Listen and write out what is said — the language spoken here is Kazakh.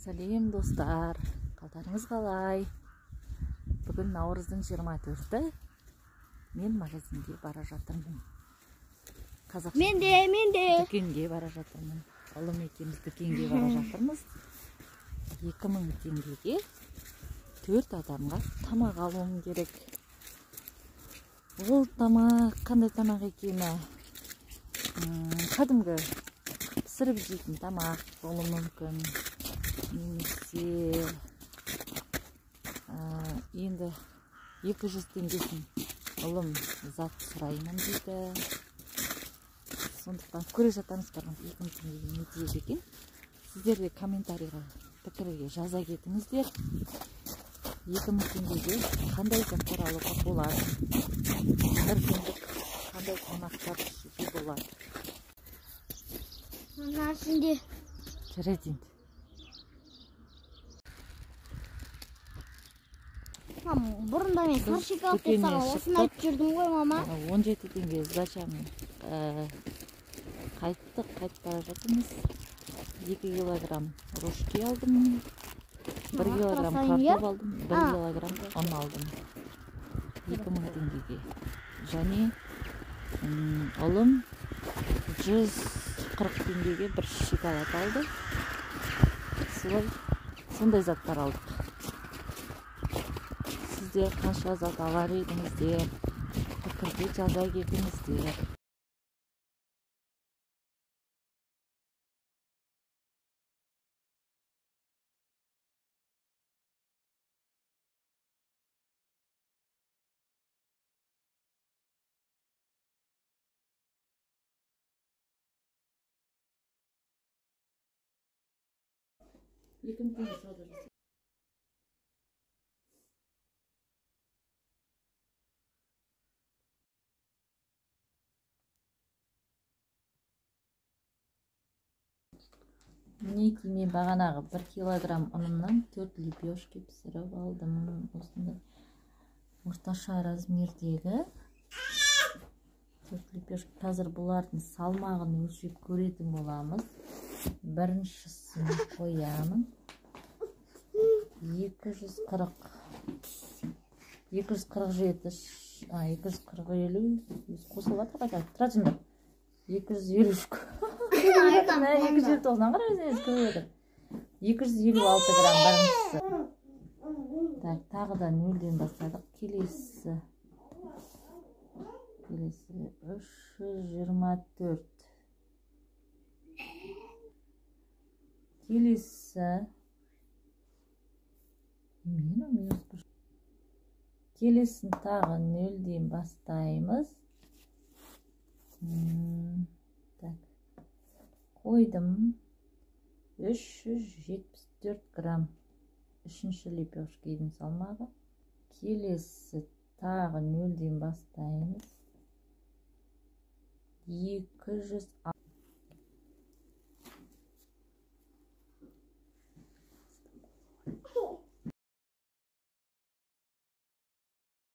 Сәлем достар, қалдарыңыз қалай? Бүгін наурыздың 24-і, мен магазинге бара жатырмын. Мен де. Дүкенге бара жатырмын. Ұлым екеуміз дүкенге бара жатырмыз. 2000 теңгеге 4 адамға тамақ алуым керек. Ол тамақ, қандай тамақ екені? Кәдімгі пісіріп жейтін тамақ болуы мүмкін. Немесе енді 200 теңгесін ұлым зат сұраймын дейді. Сондықтан көре жатамыз, 2000 теңгеге не тиеді екен. Сіздер де комментарийға пікірге жаза кетіңіздер. 2000 теңгеге қандай заттар алуға болады? Бір күндік қандай тамақтар ішуге болады? Насінде Жарайды енді. Бұрында мен саршик алып саған осыны айтып жүрдім ғой, мама. 17 теңге сдачаны қайтып бара жатырмыз. 2 килограмм рожки алдым, 1 килограмм картоп алдым, 1 килограмм ұн алдым. 2000 теңгеге. Және ұлым 140 теңгеге бір шоколад алды. Сондай заттар алдық. Сіздер қанша зат алар едіңіздер? Пікірге жаза кетіңіздер. Мінекей мен бағанағы 1 килограмм ұнымнан 4 лепешки пісіріп алдым. Осындай орташа размердегі 4 лепешки. Қазір бұлардың салмағын өлшеп көретін боламыз. Біріншісін қоямын. 247, 240 қосылып жатыр қайта. Тұра жындар. 253 209-дан қарай өзіңіз көріп отыр. 256 грамм біріншісі. Тағы да 0-ден бастадық. Келесі 324. Келесін тағы 0-ден бастаймыз. Қойдым. 374 грамм. Үшінші лепешкенің салмағы. Келесі тағы 0-ден бастаймыз. 200